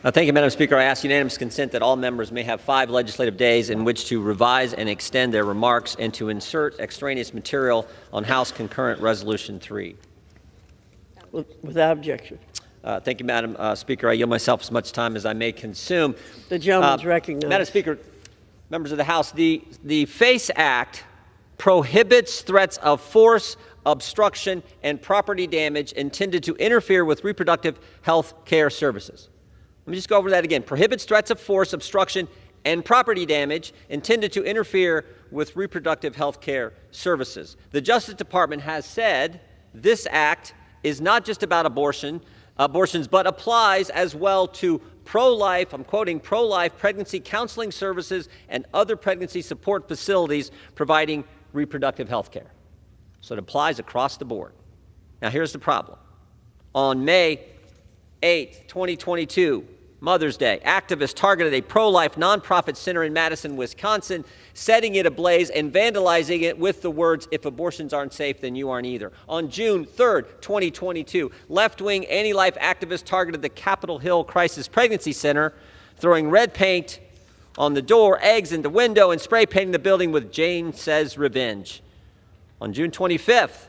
Thank you, Madam Speaker. I ask unanimous consent that all members may have 5 legislative days in which to revise and extend their remarks and to insert extraneous material on House Concurrent Resolution 3. Without objection. Thank you, Madam Speaker. I yield myself as much time as I may consume. The gentleman is recognized. Madam Speaker, members of the House, the FACE Act prohibits threats of force, obstruction, and property damage intended to interfere with reproductive health care services. Let me just go over that again. Prohibits threats of force, obstruction, and property damage intended to interfere with reproductive health care services. The Justice Department has said this act is not just about abortions, but applies as well to pro-life, I'm quoting, pro-life pregnancy counseling services and other pregnancy support facilities providing reproductive health care. So it applies across the board. Now here's the problem. On May 8, 2022, Mother's Day, activists targeted a pro-life nonprofit center in Madison, Wisconsin, setting it ablaze and vandalizing it with the words, "If abortions aren't safe, then you aren't either." On June 3rd, 2022, left-wing anti-life activists targeted the Capitol Hill Crisis Pregnancy Center, throwing red paint on the door, eggs in the window, and spray painting the building with "Jane Says Revenge." On June 25th,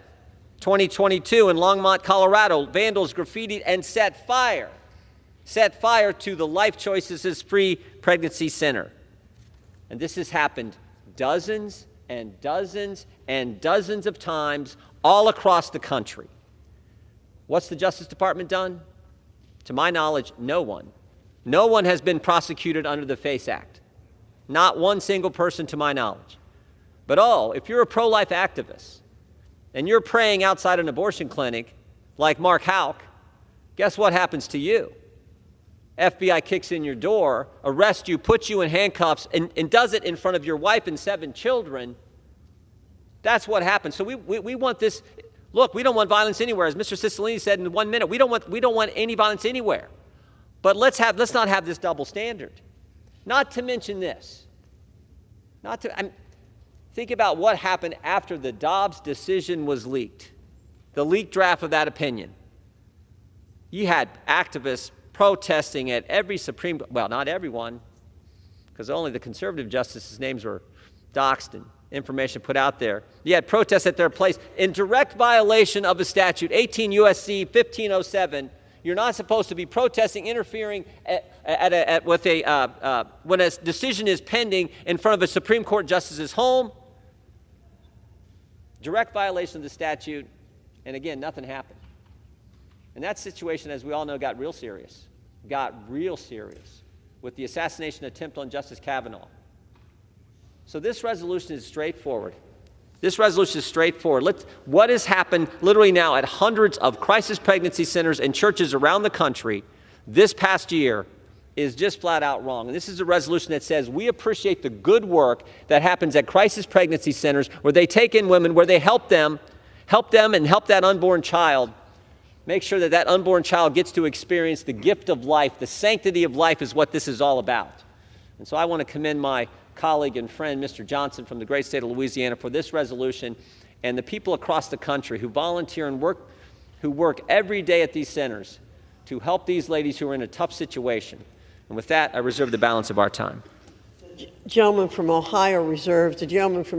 2022, in Longmont, Colorado, vandals graffitied and set fire to the Life Choices Free Pregnancy Center. And this has happened dozens and dozens and dozens of times all across the country. What's the Justice Department done? To my knowledge, no one. No one has been prosecuted under the FACE Act. Not one single person to my knowledge. But if you're a pro-life activist and you're praying outside an abortion clinic like Mark Houck, guess what happens to you? FBI kicks in your door, arrests you, puts you in handcuffs, and does it in front of your wife and 7 children. That's what happens. So we want this. Look, we don't want violence anywhere. As Mr. Cicilline said in 1 minute, we don't want any violence anywhere. But let's not have this double standard. Not to mention this. Think about what happened after the Dobbs decision was leaked, the leaked draft of that opinion. You had activists protesting at every not everyone, because only the conservative justices' names were doxed and information put out there. You had protests at their place in direct violation of the statute, 18 U.S.C. 1507. You're not supposed to be protesting, interfering when a decision is pending in front of a Supreme Court justice's home. Direct violation of the statute, and again, nothing happened. And that situation, as we all know, got real serious with the assassination attempt on Justice Kavanaugh. So this resolution is straightforward. What has happened literally now at hundreds of crisis pregnancy centers and churches around the country this past year is just flat out wrong. And this is a resolution that says we appreciate the good work that happens at crisis pregnancy centers where they take in women, where they help them and help that unborn child. Make sure that unborn child gets to experience the gift of life. The sanctity of life is what this is all about. And so I want to commend my colleague and friend, Mr. Johnson from the great state of Louisiana, for this resolution, and the people across the country who volunteer and who work every day at these centers to help these ladies who are in a tough situation. And with that, I reserve the balance of our time. Gentleman from Ohio reserved. The gentleman from